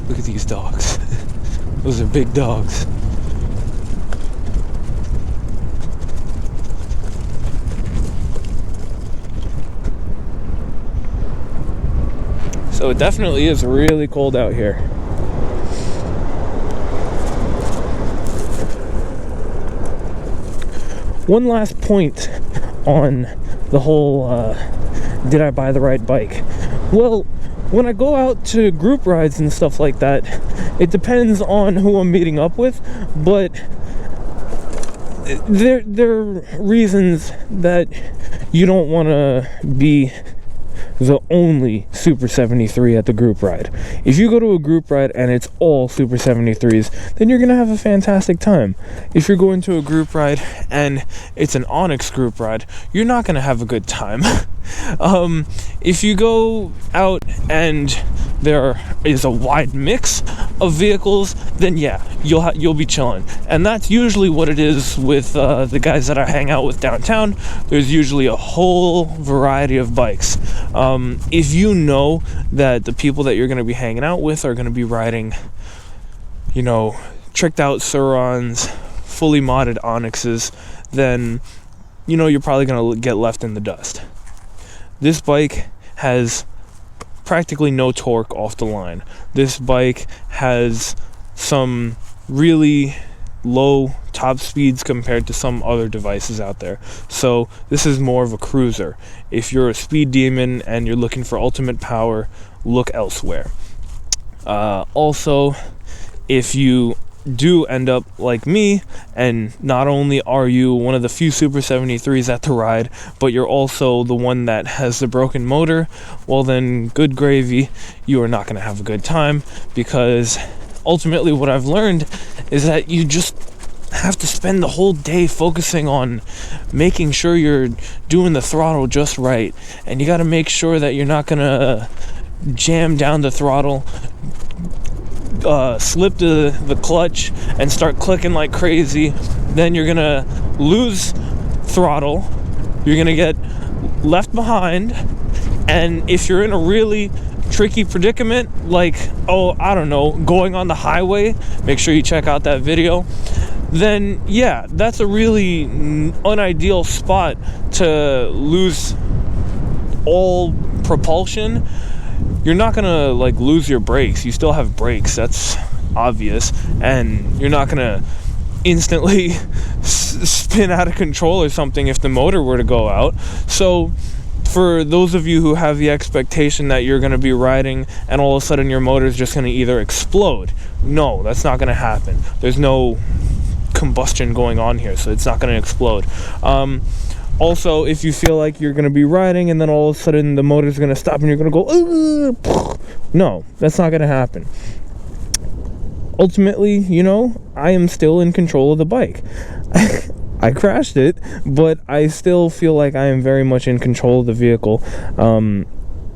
Look at these dogs. Those are big dogs. So it definitely is really cold out here. One last point on the whole did I buy the right bike? Well, when I go out to group rides and stuff like that, it depends on who I'm meeting up with, but there are reasons that you don't want to be the only Super 73 at the group ride. If you go to a group ride and it's all Super 73s, then you're gonna have a fantastic time. If you're going to a group ride and it's an Onyx group ride, you're not gonna have a good time. If you go out and there is a wide mix of vehicles, then yeah, you'll be chilling. And that's usually what it is with the guys that I hang out with downtown. There's usually a whole variety of bikes. If you know that the people that you're going to be hanging out with are going to be riding, you know, tricked out Surons, fully modded Onyxes, then you know you're probably going to get left in the dust. This bike has practically no torque off the line. This bike has some really low top speeds compared to some other devices out there. So this is more of a cruiser. If you're a speed demon and you're looking for ultimate power, look elsewhere. Also, if you do end up like me, and not only are you one of the few Super 73s at the ride, but you're also the one that has the broken motor, well then, good gravy, you are not going to have a good time, because ultimately what I've learned is that you just have to spend the whole day focusing on making sure you're doing the throttle just right, and you got to make sure that you're not going to jam down the throttle, slip the clutch and start clicking like crazy. Then you're gonna lose throttle, you're gonna get left behind, and if you're in a really tricky predicament, like, I don't know, going on the highway, make sure you check out that video, then yeah, that's a really unideal spot to lose all propulsion. You're not gonna like lose your brakes. You still have brakes, that's obvious, and you're not gonna instantly spin out of control or something if the motor were to go out. So for those of you who have the expectation that you're gonna be riding and all of a sudden your motor is just gonna either explode, no, that's not gonna happen. There's no combustion going on here, so it's not gonna explode. Also, if you feel like you're going to be riding and then all of a sudden the motor's going to stop and you're going to go, no, that's not going to happen. Ultimately, you know, I am still in control of the bike. I crashed it, but I still feel like I am very much in control of the vehicle.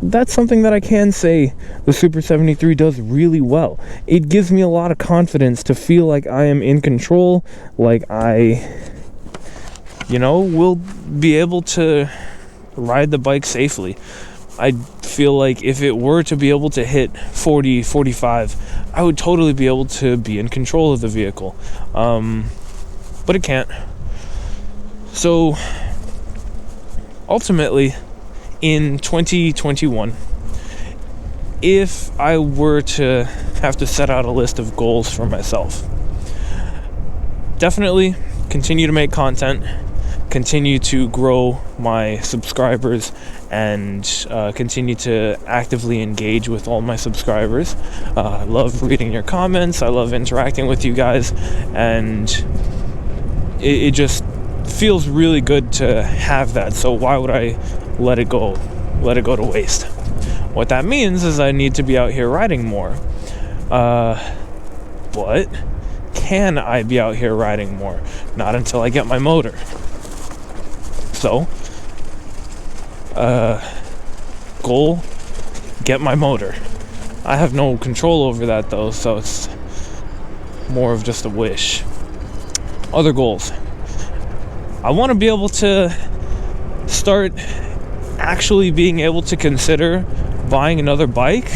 That's something that I can say the Super 73 does really well. It gives me a lot of confidence to feel like I am in control, like we'll be able to ride the bike safely. I feel like if it were to be able to hit 40, 45, I would totally be able to be in control of the vehicle. But it can't. So, ultimately, in 2021, if I were to have to set out a list of goals for myself, definitely continue to make content, continue to grow my subscribers, and continue to actively engage with all my subscribers. I love reading your comments, I love interacting with you guys, and it just feels really good to have that, so why would I let it go to waste? What that means is I need to be out here riding more. But can I be out here riding more? Not until I get my motor. So, goal, get my motor. I have no control over that though, so it's more of just a wish. Other goals. I want to be able to start actually being able to consider buying another bike.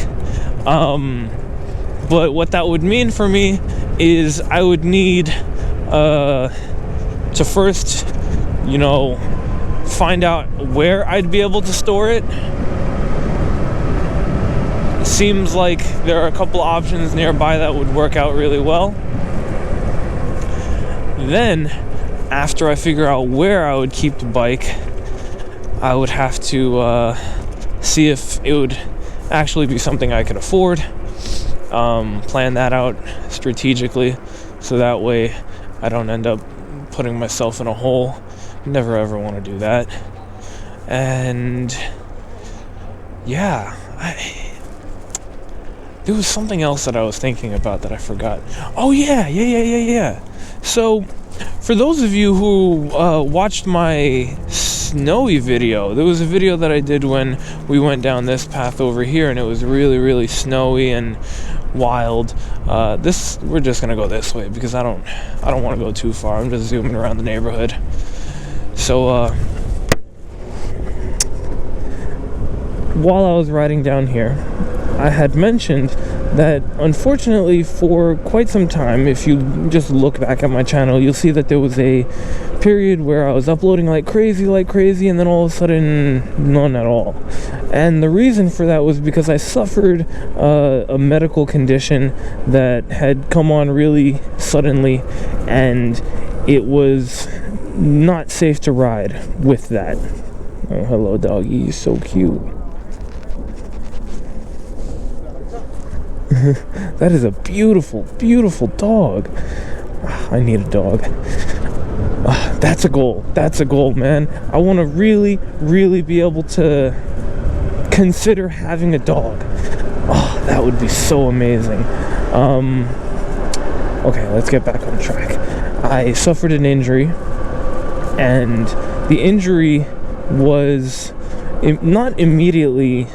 But what that would mean for me is I would need to first, find out where I'd be able to store it. Seems like there are a couple options nearby that would work out really well. Then, after I figure out where I would keep the bike, I would have to see if it would actually be something I could afford. Plan that out strategically, so that way I don't end up putting myself in a hole. Never ever want to do that. And yeah, there was something else that I was thinking about that I forgot. Oh yeah. So, for those of you who watched my snowy video, there was a video that I did when we went down this path over here, and it was really, really snowy and wild. We're just gonna go this way because I don't want to go too far. I'm just zooming around the neighborhood. So, while I was riding down here, I had mentioned that unfortunately for quite some time, if you just look back at my channel, you'll see that there was a period where I was uploading like crazy, and then all of a sudden none at all. And the reason for that was because I suffered a medical condition that had come on really suddenly, and it was not safe to ride with that. Oh, hello doggy, you're so cute. That is a beautiful, beautiful dog. I need a dog. That's a goal. That's a goal, man. I want to really, really be able to consider having a dog. Oh, that would be so amazing. Okay, let's get back on track. I suffered an injury, and the injury was not immediately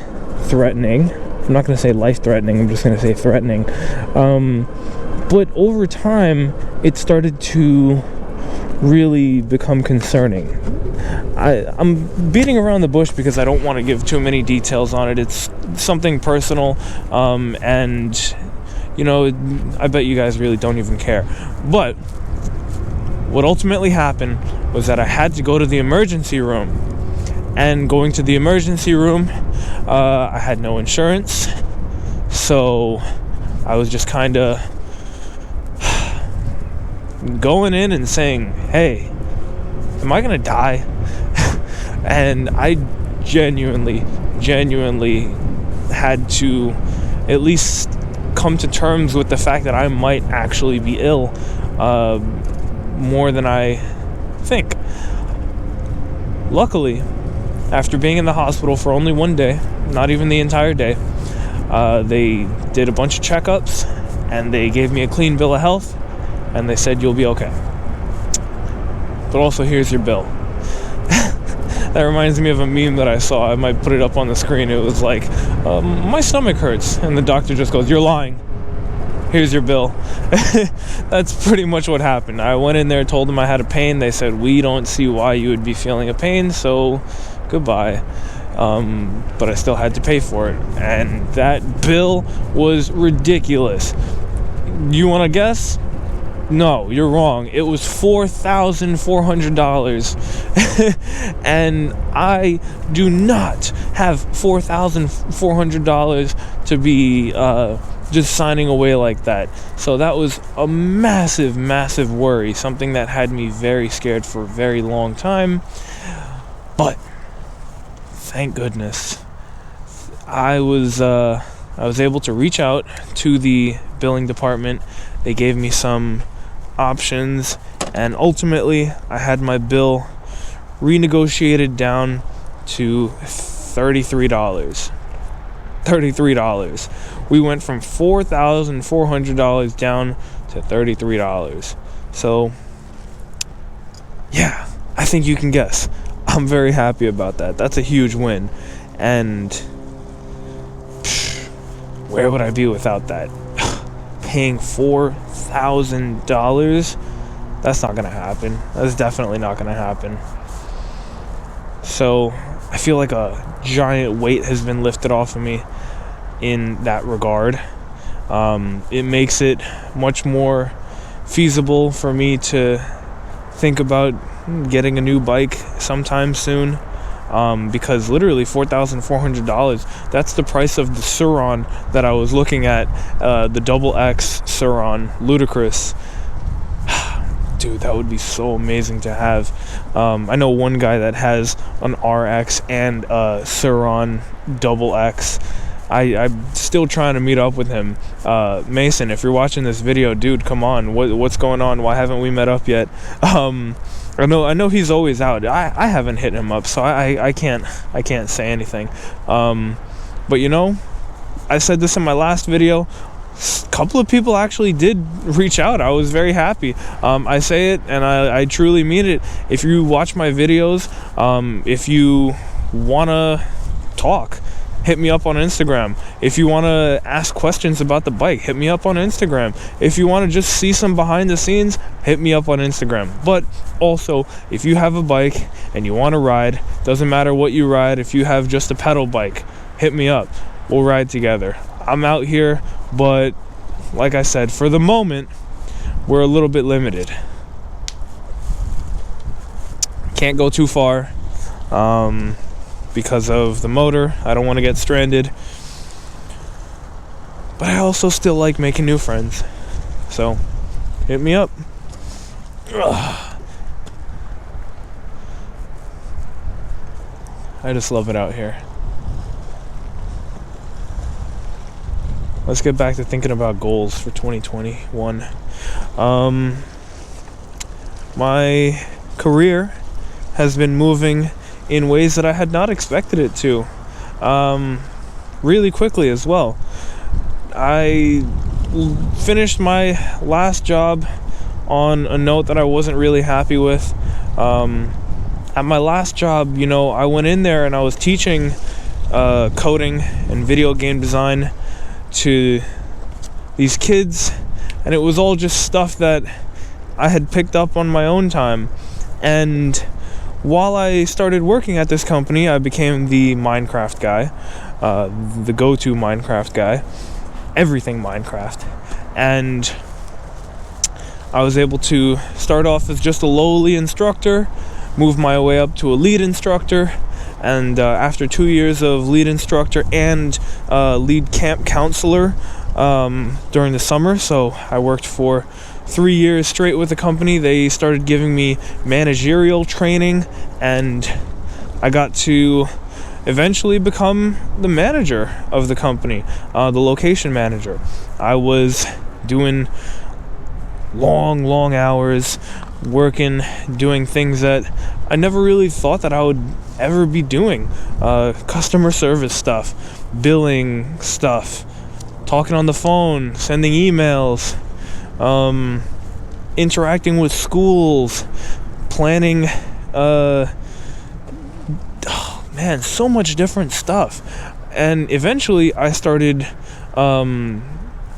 threatening. I'm not going to say life-threatening, I'm just going to say threatening. But over time, it started to really become concerning. I'm beating around the bush because I don't want to give too many details on it. It's something personal, and, I bet you guys really don't even care. But what ultimately happened was that I had to go to the emergency room. And going to the emergency room, I had no insurance, so I was just kind of going in and saying, hey, am I gonna die? And I genuinely had to at least come to terms with the fact that I might actually be ill, more than I think. Luckily, after being in the hospital for only one day, not even the entire day, they did a bunch of checkups, and they gave me a clean bill of health, and they said, you'll be okay. But also, here's your bill. That reminds me of a meme that I saw. I might put it up on the screen. It was like, my stomach hurts, and the doctor just goes, you're lying. Here's your bill. That's pretty much what happened. I went in there, told them I had a pain. They said, we don't see why you would be feeling a pain, so goodbye. But I still had to pay for it, and that bill was ridiculous. You want to guess? No, you're wrong. It was $4,400. And I do not have $4,400 to be just signing away like that. So that was a massive, massive worry, something that had me very scared for a very long time. But thank goodness, I was able to reach out to the billing department. They gave me some options, and ultimately I had my bill renegotiated down to $33. We went from $4,400 down to $33. So yeah, I think you can guess. I'm very happy about that. That's a huge win. And where would I be without that? Paying $4,000? That's not gonna happen. That's definitely not gonna happen. So I feel like a giant weight has been lifted off of me in that regard. It makes it much more feasible for me to think about getting a new bike sometime soon, because literally $4,400, that's the price of the Sur-Ron that I was looking at, the double X Sur-Ron, ludicrous. Dude, that would be so amazing to have. I know one guy that has an RX and a Sur-Ron double X. I'm still trying to meet up with him. Mason, if you're watching this video, dude, come on. What's going on? Why haven't we met up yet? I know he's always out. I haven't hit him up, so I can't say anything. But you know, I said this in my last video. A couple of people actually did reach out. I was very happy. I say it and I truly mean it. If you watch my videos, if you wanna talk, hit me up on Instagram. If you want to ask questions about the bike, hit me up on Instagram. If you want to just see some behind the scenes, hit me up on Instagram. But also, if you have a bike and you want to ride, doesn't matter what you ride, if you have just a pedal bike, hit me up. We'll ride together. I'm out here, but like I said, for the moment, we're a little bit limited. Can't go too far. Because of the motor. I don't want to get stranded, but I also still like making new friends, so hit me up. Ugh. I just love it out here. Let's get back to thinking about goals for 2021. My career has been moving in ways that I had not expected it to, really quickly as well. I finished my last job on a note that I wasn't really happy with. At my last job, you know, I went in there and I was teaching coding and video game design to these kids, and it was all just stuff that I had picked up on my own time. And while I started working at this company, I became the Minecraft guy, the go-to Minecraft guy, everything Minecraft. And I was able to start off as just a lowly instructor, move my way up to a lead instructor, and after 2 years of lead instructor and lead camp counselor during the summer, so I worked for 3 years straight with the company. They started giving me managerial training, and I got to eventually become the manager of the company, the location manager. I was doing long hours, working, doing things that I never really thought that I would ever be doing. Customer service stuff, billing stuff, talking on the phone, sending emails, interacting with schools, planning, so much different stuff. And eventually I started,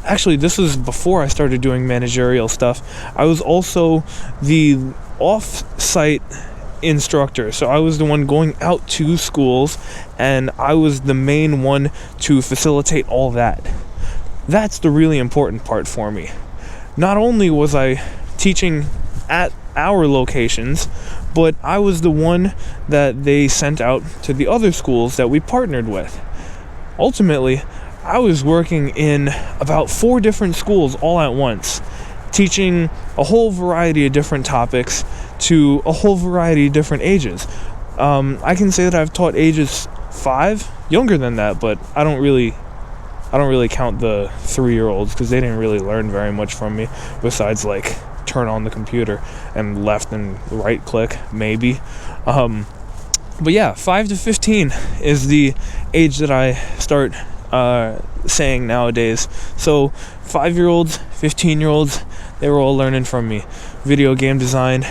actually this was before I started doing managerial stuff. I was also the off-site instructor, so I was the one going out to schools, and I was the main one to facilitate all that. That's the really important part for me. Not only was I teaching at our locations, but I was the one that they sent out to the other schools that we partnered with. Ultimately, I was working in about 4 different schools all at once, teaching a whole variety of different topics to a whole variety of different ages. I can say that I've taught ages 5, younger than that, but I don't really count the 3-year-olds because they didn't really learn very much from me besides like turn on the computer and left and right click maybe. But yeah, 5 to 15 is the age that I start saying nowadays. So 5-year-olds, 15-year-olds, they were all learning from me. Video game design,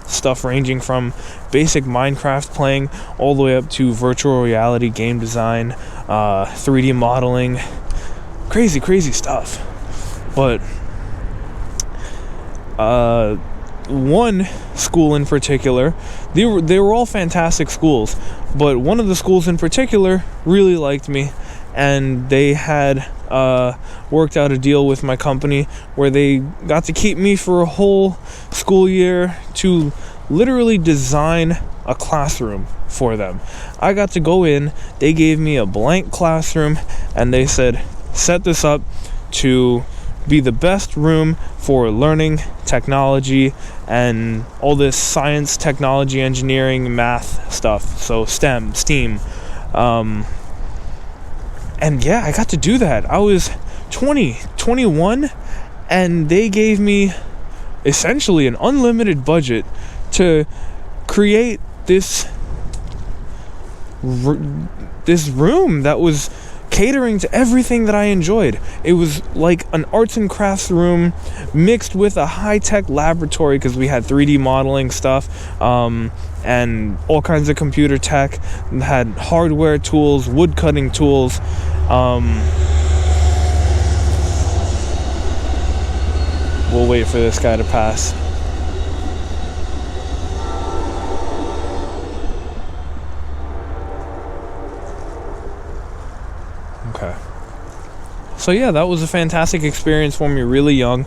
stuff ranging from basic Minecraft playing all the way up to virtual reality game design, 3D modeling, crazy stuff. But one school in particular, they were all fantastic schools, but one of the schools in particular really liked me, and they had worked out a deal with my company where they got to keep me for a whole school year to literally design a classroom for them. I got to go in, they gave me a blank classroom, and they said, set this up to be the best room for learning technology and all this science, technology, engineering, math stuff. So STEAM. And yeah, I got to do that. I was 21, and they gave me essentially an unlimited budget to create this room that was catering to everything that I enjoyed. It was like an arts and crafts room mixed with a high-tech laboratory, because we had 3D modeling stuff and all kinds of computer tech. It had hardware tools, wood cutting tools. We'll wait for this guy to pass. Okay. So yeah, that was a fantastic experience for me, really young.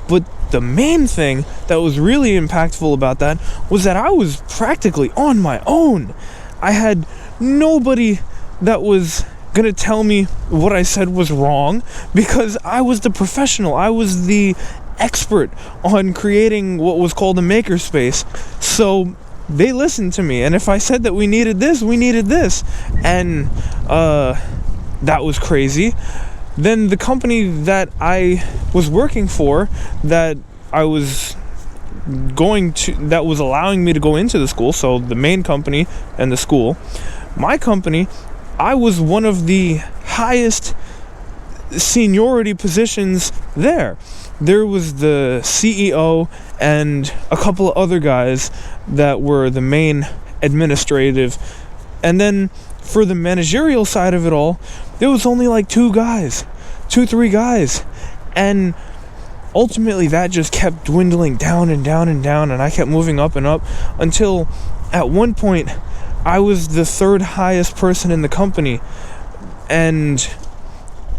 But the main thing that was really impactful about that was that I was practically on my own. I had nobody that was gonna tell me what I said was wrong, because I was the professional. I was the expert on creating what was called a makerspace. So they listened to me, and if I said that we needed this, we needed this. And that was crazy. Then the company that I was working for, that was allowing me to go into the school, so the main company and the school, my company, I was one of the highest seniority positions there. There was the CEO and a couple of other guys that were the main administrative, and then for the managerial side of it all, there was only like 3 guys, and ultimately that just kept dwindling down and down and down, and I kept moving up and up until at one point I was the 3rd highest person in the company, and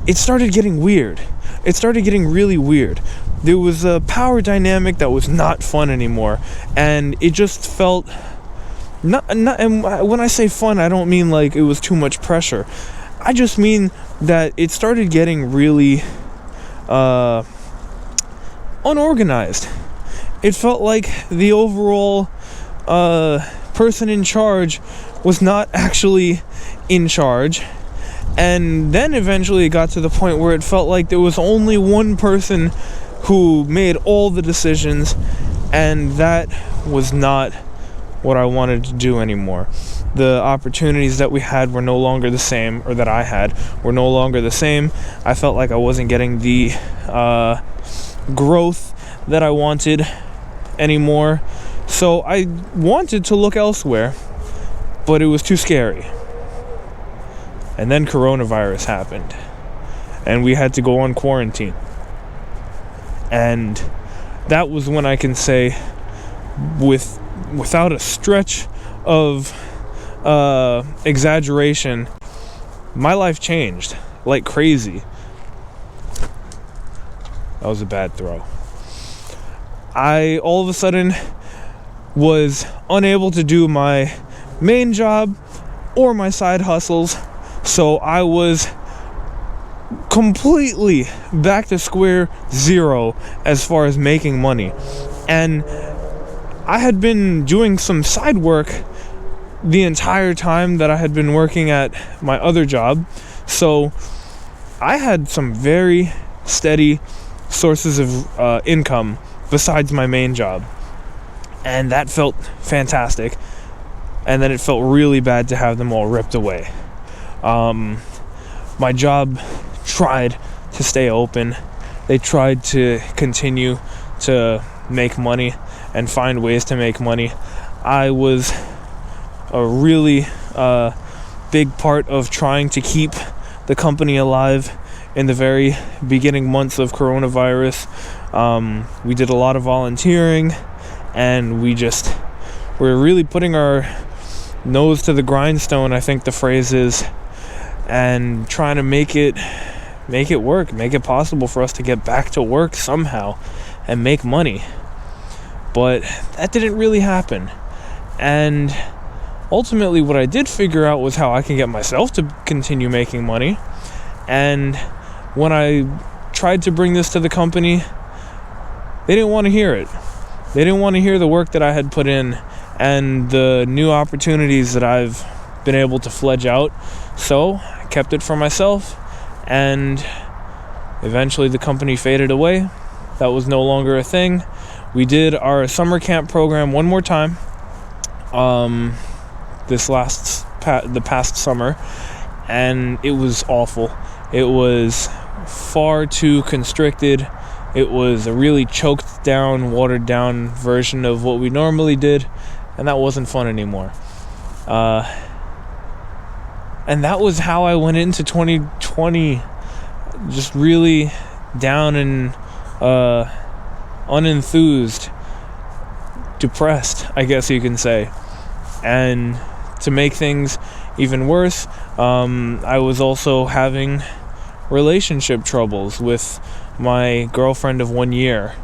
it started getting weird. It started getting really weird. There was a power dynamic that was not fun anymore, and it just felt not. And when I say fun, I don't mean like it was too much pressure. I just mean that it started getting really unorganized. It felt like the overall person in charge was not actually in charge. And then eventually it got to the point where it felt like there was only one person who made all the decisions, and that was not what I wanted to do anymore. The opportunities that we had were no longer the same, or that I had were no longer the same. I felt like I wasn't getting the growth that I wanted anymore. So I wanted to look elsewhere, but it was too scary. And then coronavirus happened, and we had to go on quarantine. And that was when I can say, without a stretch of exaggeration, my life changed like crazy. That was a bad throw. I all of a sudden was unable to do my main job or my side hustles, so I was completely back to square zero as far as making money. And I had been doing some side work the entire time that I had been working at my other job, so I had some very steady sources of income besides my main job, and that felt fantastic. And then it felt really bad to have them all ripped away. My job tried to stay open. They tried to continue to make money and find ways to make money. I was a really big part of trying to keep the company alive in the very beginning months of coronavirus. We did a lot of volunteering, and we're really putting our nose to the grindstone, I think the phrase is. and trying to make it work, make it possible for us to get back to work somehow and make money. But that didn't really happen. And ultimately what I did figure out was how I can get myself to continue making money. And when I tried to bring this to the company, they didn't want to hear it. They didn't want to hear the work that I had put in and the new opportunities that I've been able to fledge out. So I kept it for myself, and eventually the company faded away. That was no longer a thing. We did our summer camp program one more time the past summer, and it was awful. It was far too constricted. It was a really choked down, watered down version of what we normally did, and that wasn't fun anymore. And that was how I went into 2020, just really down and unenthused, depressed, I guess you can say. And to make things even worse, I was also having relationship troubles with my girlfriend of 1 year.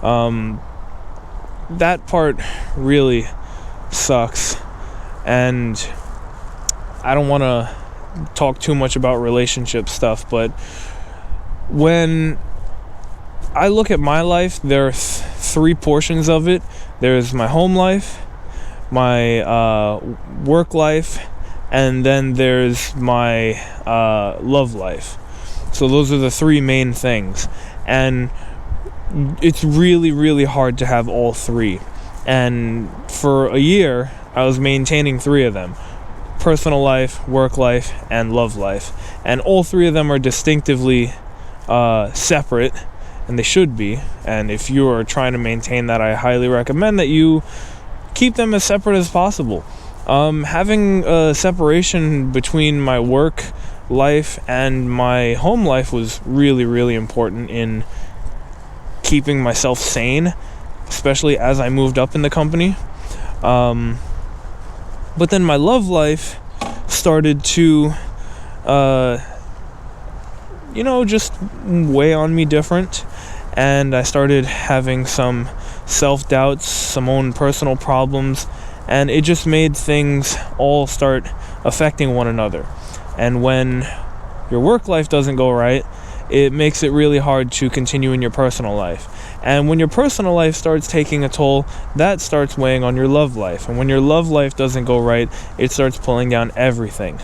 That part really sucks, and I don't want to talk too much about relationship stuff, but when I look at my life, there are three portions of it. There's my home life, my work life, and then there's my love life. So those are the three main things, and it's really, really hard to have all three. And for a year, I was maintaining three of them: personal life, work life, and love life. And all three of them are distinctively separate, and they should be. And if you are trying to maintain that, I highly recommend that you keep them as separate as possible. Having a separation between my work life and my home life was really, really important in keeping myself sane, especially as I moved up in the company. But then my love life started to just weigh on me different, and I started having some self-doubts, some own personal problems, and it just made things all start affecting one another. And when your work life doesn't go right, it makes it really hard to continue in your personal life. And when your personal life starts taking a toll, that starts weighing on your love life. And when your love life doesn't go right, it starts pulling down everything.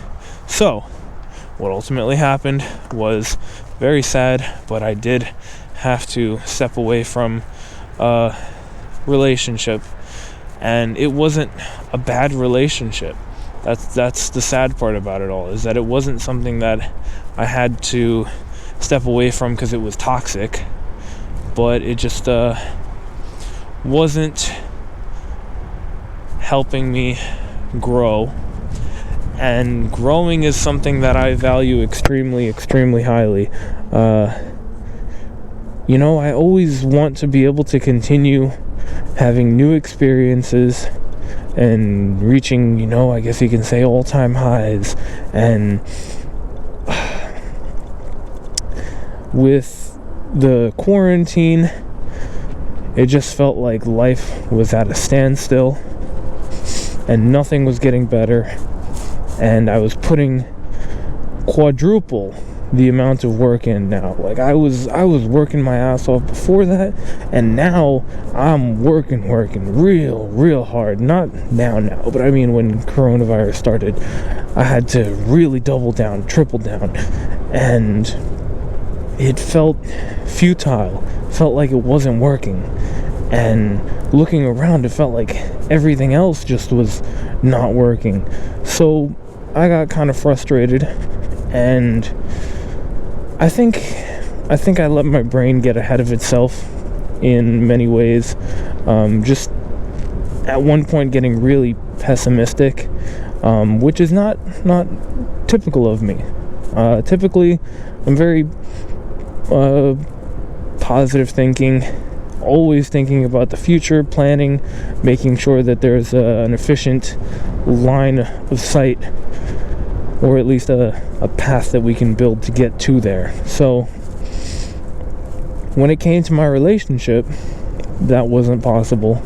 So, what ultimately happened was very sad, but I did have to step away from a relationship. And it wasn't a bad relationship. That's the sad part about it all, is that it wasn't something that I had to step away from because it was toxic, but it just wasn't helping me grow. And growing is something that I value extremely, extremely highly. I always want to be able to continue having new experiences and reaching, I guess you can say, all-time highs. And with the quarantine, it just felt like life was at a standstill and nothing was getting better, and I was putting quadruple the amount of work in now. Like I was working my ass off before that, and now I'm working real hard. Not now, but I mean when coronavirus started, I had to really double down, triple down, and it felt futile. Felt like it wasn't working. And looking around, it felt like everything else just was not working. So I got kind of frustrated, and I think I let my brain get ahead of itself in many ways. Just at one point getting really pessimistic, which is not typical of me. Typically, I'm very positive thinking, always thinking about the future, planning, making sure that there's an efficient line of sight or at least a path that we can build to get to there. So when it came to my relationship, that wasn't possible.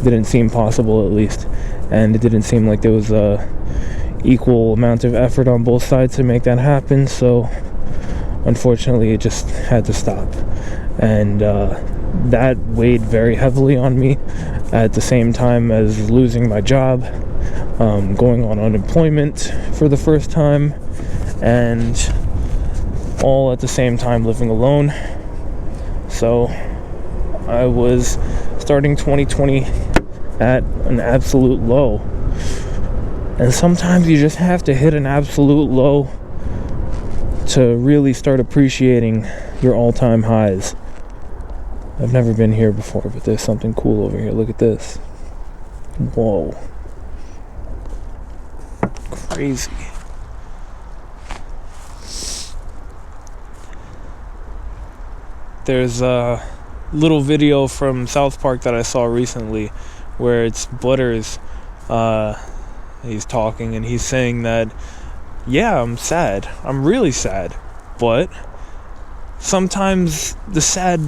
Didn't seem possible, at least, and it didn't seem like there was a equal amount of effort on both sides to make that happen. So unfortunately, it just had to stop, and that weighed very heavily on me, at the same time as losing my job, going on unemployment for the first time, and all at the same time living alone. So I was starting 2020 at an absolute low, and sometimes you just have to hit an absolute low to really start appreciating your all-time highs. I've never been here before, but there's something cool over here. Look at this. Whoa. Crazy. There's a little video from South Park that I saw recently where it's Butters. He's talking and he's saying that, yeah, I'm sad. I'm really sad. But sometimes the sad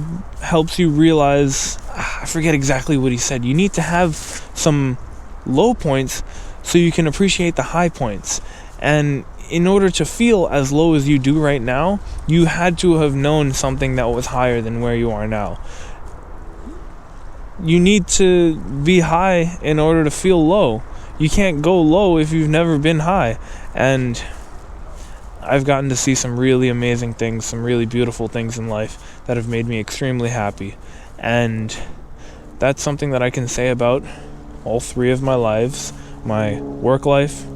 helps you realize, I forget exactly what he said. You need to have some low points so you can appreciate the high points. And in order to feel as low as you do right now, you had to have known something that was higher than where you are now. You need to be high in order to feel low. You can't go low if you've never been high. And I've gotten to see some really amazing things, some really beautiful things in life that have made me extremely happy. And that's something that I can say about all three of my lives: my work life,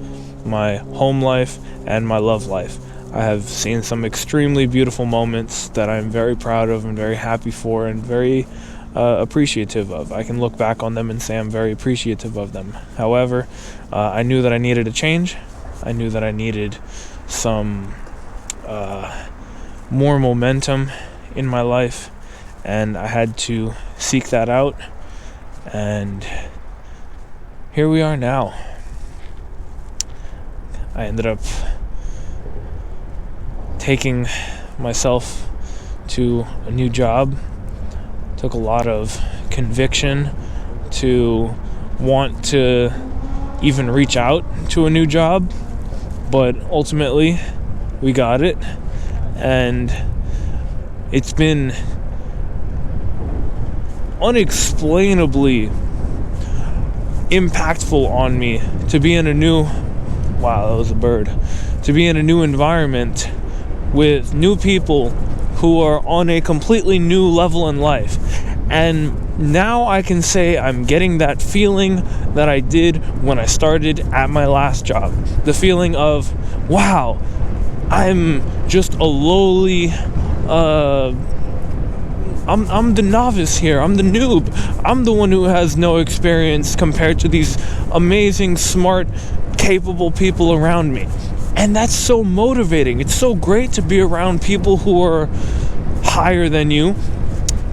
my home life, and my love life. I have seen some extremely beautiful moments that I'm very proud of and very happy for and very appreciative of. I can look back on them and say I'm very appreciative of them. However, I knew that I needed a change. I knew that I needed some more momentum in my life, and I had to seek that out, and here we are now. I ended up taking myself to a new job. Took a lot of conviction to want to even reach out to a new job, but ultimately we got it, and it's been unexplainably impactful on me to be in a new, wow, that was a bird, to be in a new environment with new people who are on a completely new level in life. And now I can say I'm getting that feeling that I did when I started at my last job. The feeling of, wow, I'm just a lowly, I'm the novice here, I'm the noob. I'm the one who has no experience compared to these amazing, smart, capable people around me. And that's so motivating. It's so great to be around people who are higher than you,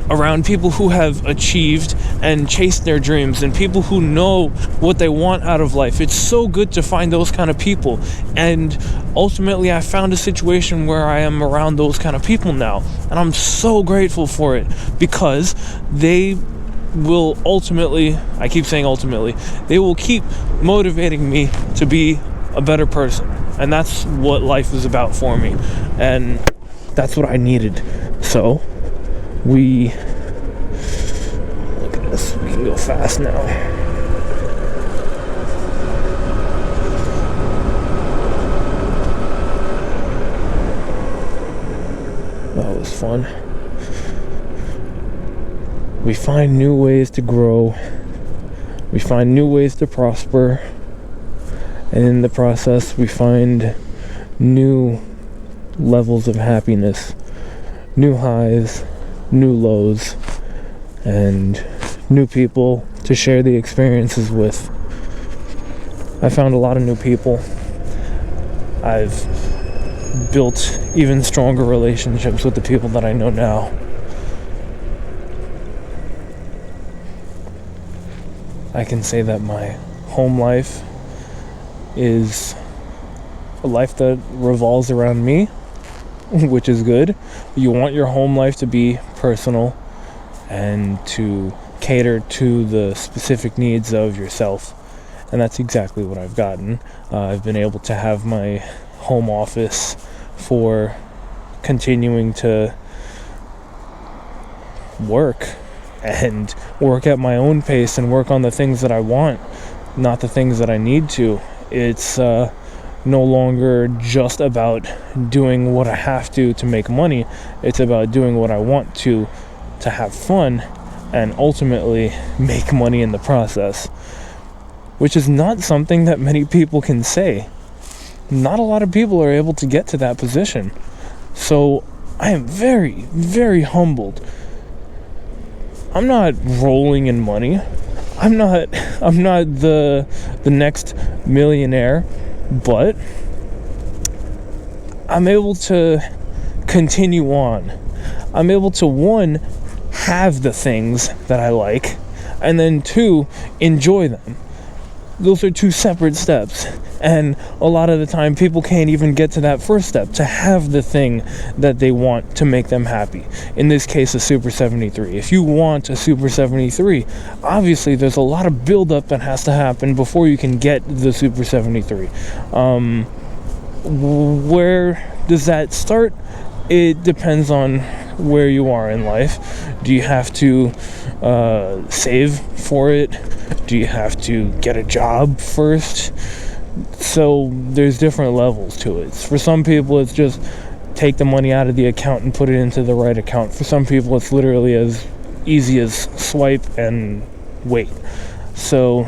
around people who have achieved and chased their dreams, and people who know what they want out of life. It's so good to find those kind of people. And ultimately, I found a situation where I am around those kind of people now. And I'm so grateful for it, because they will ultimately, I keep saying ultimately, they will keep motivating me to be a better person. And that's what life is about for me. And that's what I needed. So, look at this, we can go fast now. That was fun. We find new ways to grow. We find new ways to prosper. And in the process, we find new levels of happiness, new highs, new lows, and new people to share the experiences with. I found a lot of new people. I've built even stronger relationships with the people that I know now. I can say that my home life is a life that revolves around me, which is good. You want your home life to be personal and to cater to the specific needs of yourself. And that's exactly what I've gotten. I've been able to have my home office for continuing to work and work at my own pace and work on the things that I want, not the things that I need to. It's no longer just about doing what I have to make money. It's about doing what I want to have fun and ultimately make money in the process, which is not something that many people can say. Not a lot of people are able to get to that position. So I am very, very humbled. I'm not rolling in money. I'm not the next millionaire, but I'm able to continue on. I'm able to, one, have the things that I like, and then two, enjoy them. Those are two separate steps, and a lot of the time people can't even get to that first step, to have the thing that they want to make them happy. In this case, a Super 73. If you want a Super 73, obviously there's a lot of buildup that has to happen before you can get the Super 73. Where does that start? It depends on where you are in life. Do you have to save for it? Do you have to get a job first? So there's different levels to it. For some people, it's just take the money out of the account and put it into the right account. For some people, it's literally as easy as swipe and wait. So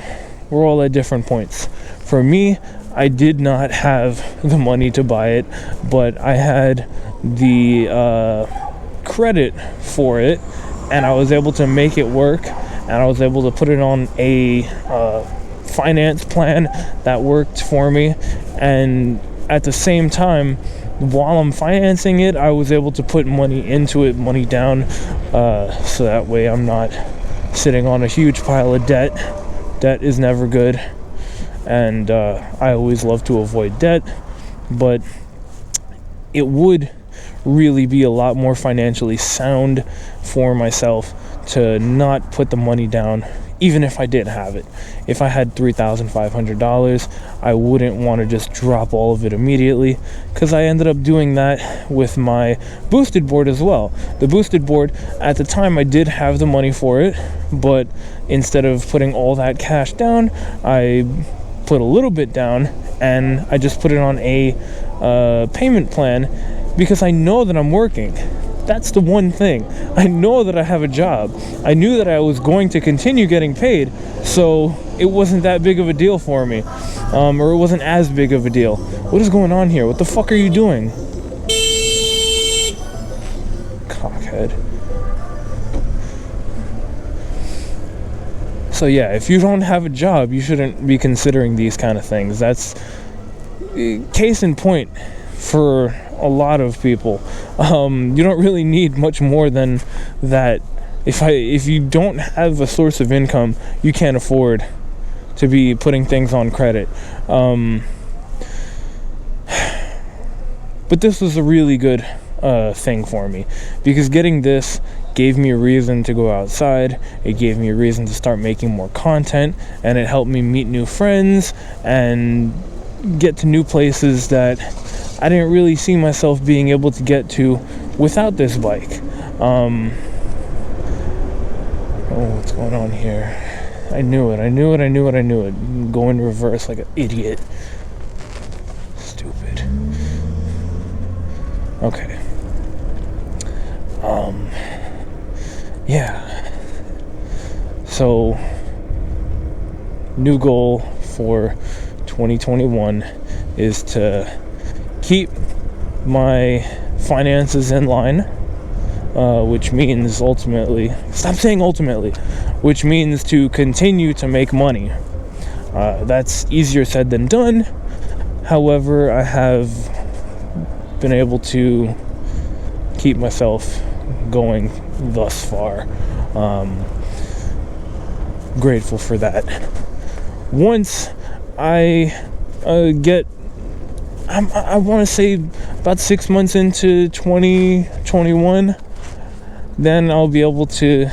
we're all at different points. For me, I did not have the money to buy it, but I had the credit for it, and I was able to make it work, and I was able to put it on a finance plan that worked for me. And at the same time, while I'm financing it, I was able to put money into it, money down, so that way I'm not sitting on a huge pile of debt. Debt is never good, and I always love to avoid debt, but it would really be a lot more financially sound for myself to not put the money down, even if I did have it. If I had $3,500, I wouldn't want to just drop all of it immediately, because I ended up doing that with my boosted board as well. The boosted board, at the time, I did have the money for it, but instead of putting all that cash down, I put a little bit down, and I just put it on a payment plan, because I know that I'm working. That's the one thing. I know that I have a job. I knew that I was going to continue getting paid, so it wasn't that big of a deal for me. Or it wasn't as big of a deal. What is going on here? What the fuck are you doing? Cockhead. So yeah, if you don't have a job, you shouldn't be considering these kind of things. That's case in point for a lot of people. You don't really need much more than that. If you don't have a source of income, you can't afford to be putting things on credit. But this was a really good thing for me, because getting this gave me a reason to go outside. It gave me a reason to start making more content, and it helped me meet new friends and get to new places that I didn't really see myself being able to get to without this bike. Oh, what's going on here? I knew it. I'm going reverse like an idiot. Stupid. Okay. Yeah. So, new goal for 2021 is to keep my finances in line, which means ultimately, which means to continue to make money. That's easier said than done. However, I have been able to keep myself going thus far. Grateful for that. Once I get I want to say about 6 months into 2021, then I'll be able to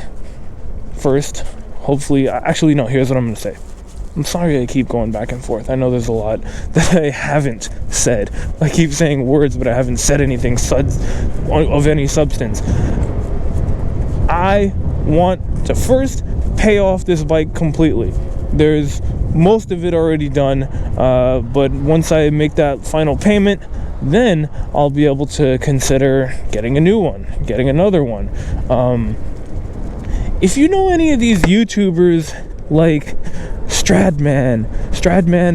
first, hopefully, actually, no, here's what I'm going to say. I'm sorry I keep going back and forth. I know there's a lot that I haven't said. I keep saying words, but I haven't said anything of any substance. I want to first pay off this bike completely. There's most of it already done, but once I make that final payment, then I'll be able to consider getting a new one, getting another one. If you know any of these YouTubers like Stradman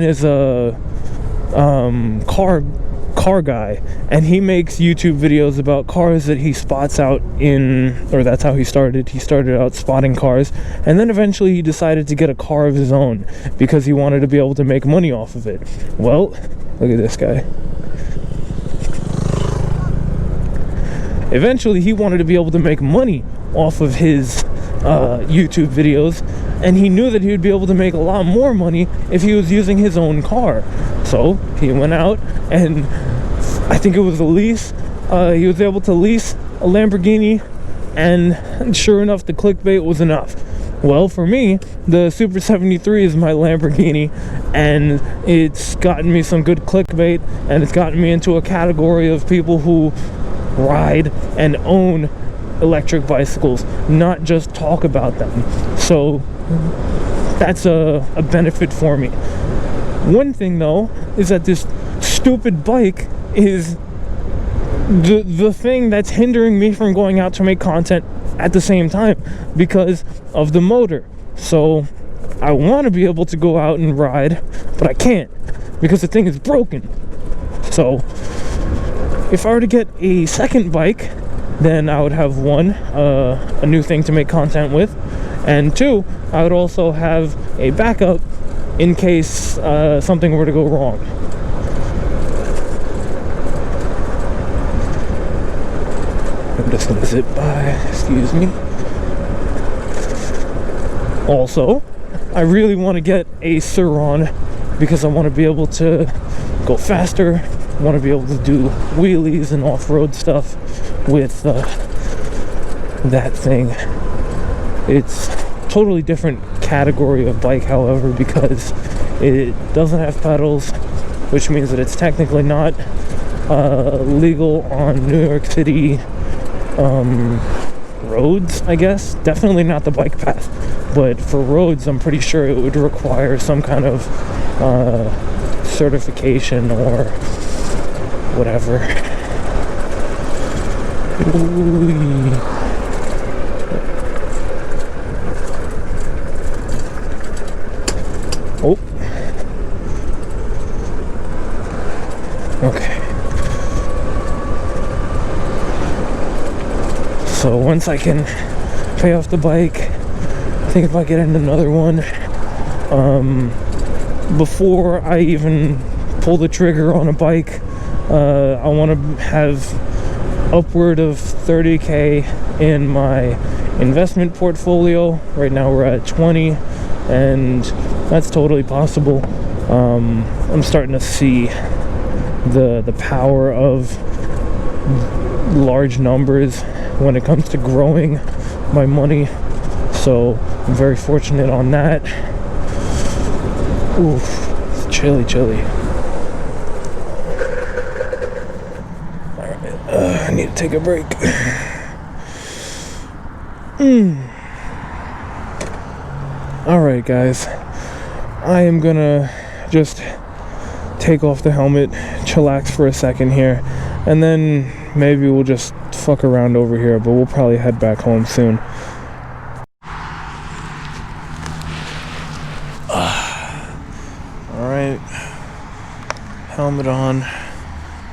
is a car guy, and he makes YouTube videos about cars that he spots out in, or that's how he started out spotting cars, and then eventually he decided to get a car of his own because he wanted to be able to make money off of it. Well, look at this guy. Eventually he wanted to be able to make money off of his YouTube videos, and he knew that he would be able to make a lot more money if he was using his own car. So he went out, and I think it was a lease. He was able to lease a Lamborghini, and sure enough, the clickbait was enough. Well, for me, the Super 73 is my Lamborghini, and it's gotten me some good clickbait, and it's gotten me into a category of people who ride and own electric bicycles, not just talk about them. So that's a benefit for me. One thing though is that this stupid bike is the thing that's hindering me from going out to make content at the same time because of the motor. So I want to be able to go out and ride, but I can't because the thing is broken. So if I were to get a second bike, then I would have one, a new thing to make content with, and two, I would also have a backup in case something were to go wrong. I'm just gonna zip by, excuse me. Also, I really want to get a Sur-Ron because I want to be able to go faster, want to be able to do wheelies and off-road stuff with that thing. It's totally different category of bike, however, because it doesn't have pedals, which means that it's technically not legal on New York City roads, I guess. Definitely not the bike path, but for roads I'm pretty sure it would require some kind of certification or whatever. Ooh. Oh. Okay. So once I can pay off the bike, I think if I get in another one, before I even pull the trigger on a bike, I want to have upward of 30K in my investment portfolio. Right now we're at 20, and that's totally possible. I'm starting to see the power of large numbers when it comes to growing my money, so I'm very fortunate on that. Oof, it's chilly. I need to take a break. Alright guys, I am gonna just take off the helmet, chillax for a second here, and then maybe we'll just fuck around over here, but we'll probably head back home soon. Alright, helmet on.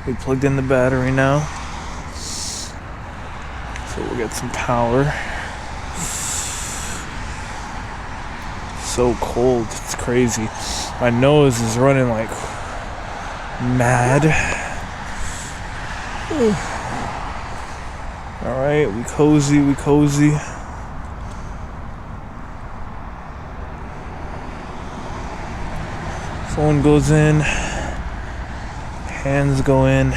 We plugged in the battery now, so we'll get some power. So cold, it's crazy. My nose is running like mad. Alright, we cozy. Phone goes in. Hands go in.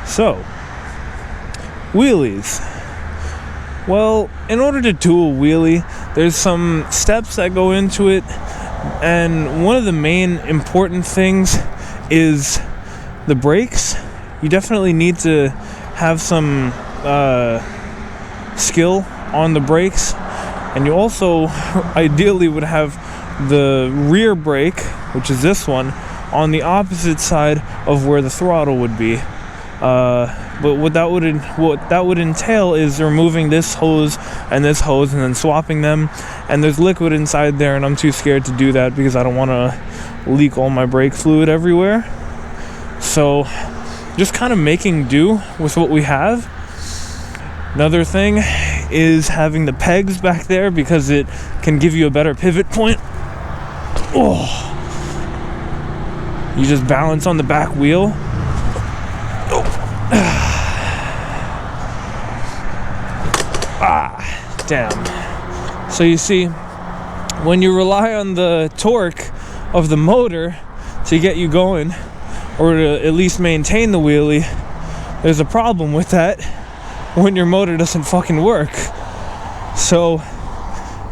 So, wheelies. Well, in order to do a wheelie, there's some steps that go into it, and one of the main important things is the brakes. You definitely need to have some skill on the brakes, and you also ideally would have the rear brake, which is this one, on the opposite side of where the throttle would be. But what that would entail is removing this hose and then swapping them, and there's liquid inside there, and I'm too scared to do that because I don't want to leak all my brake fluid everywhere. So just kind of making do with what we have. Another thing is having the pegs back there because it can give you a better pivot point. Oh, you just balance on the back wheel. Damn. So you see, when you rely on the torque of the motor to get you going, or to at least maintain the wheelie, there's a problem with that when your motor doesn't fucking work. So,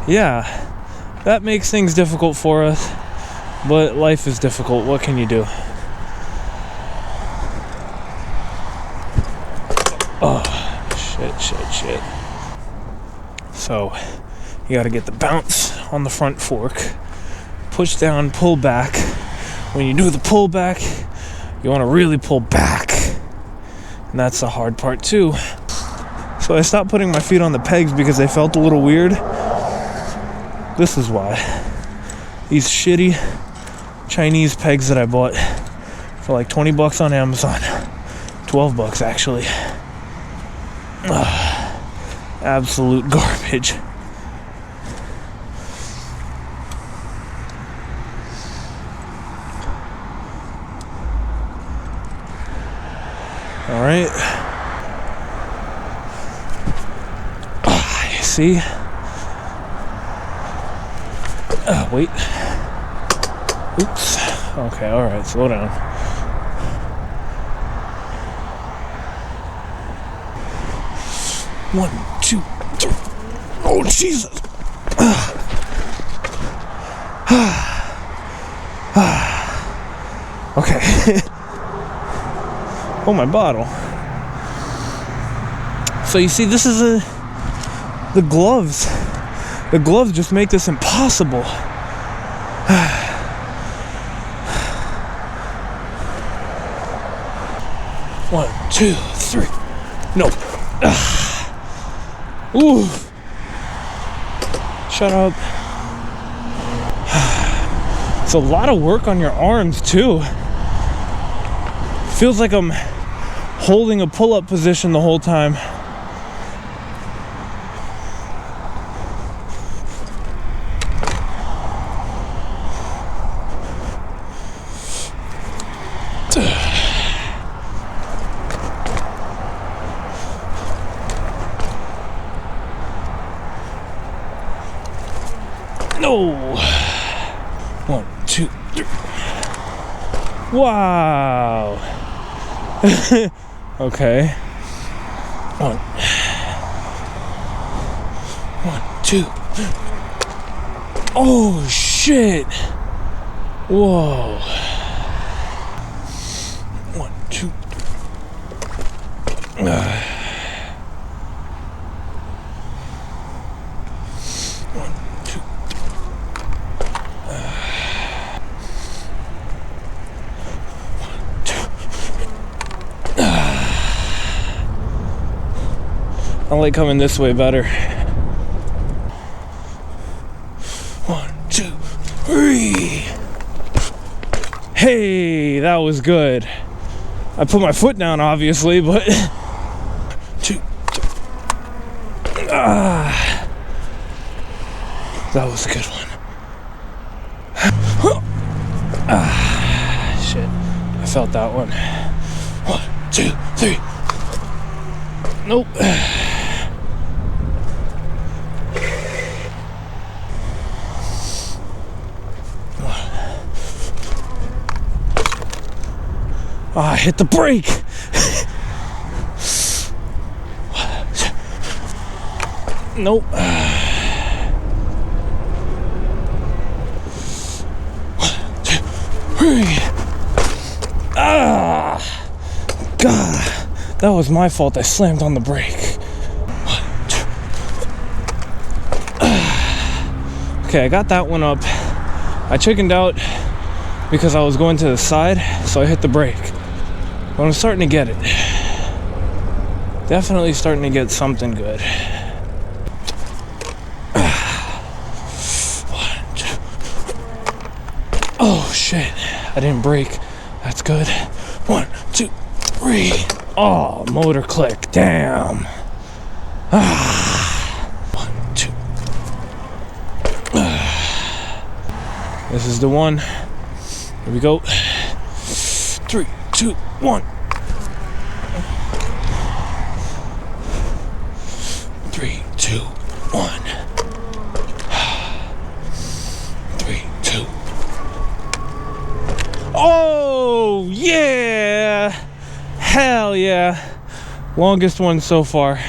yeah, that makes things difficult for us, but life is difficult. What can you do? Oh, shit. So, you gotta get the bounce on the front fork, push down, pull back. When you do the pull back, you wanna really pull back. And that's the hard part too. So I stopped putting my feet on the pegs because they felt a little weird. This is why. These shitty Chinese pegs that I bought for like 20 bucks on Amazon. 12 bucks actually. Absolute garbage. All right. See? Wait. Oops. Okay, all right, slow down. One, two, three. Oh, Jesus. Okay. Oh, my bottle. So you see, this is the gloves. The gloves just make this impossible. One, two, three. No. Ooh. Shut up. It's a lot of work on your arms too. Feels like I'm holding a pull-up position the whole time. No. One, two, three. Wow. Okay. One, two. Oh shit. Whoa. One, two. I like coming this way better. One, two, three. Hey, that was good. I put my foot down, obviously, but... Two, three. That was a good one. Shit. I felt that one. 1, 2, 3. Nope. I hit the brake. Nope. 1, 2, 3. Ah, God, that was my fault. I slammed on the brake. 1, 2. Okay, I got that one up. I chickened out because I was going to the side, so I hit the brake. But I'm starting to get it. Definitely starting to get something good. 1, 2. Oh shit, I didn't brake. That's good. 1, 2, 3. Oh, motor click. Damn. 1, 2. This is the one. Here we go. 3, 2, 1. 3, 2, 1. 3, 2. Oh, yeah. Hell yeah. Longest one so far.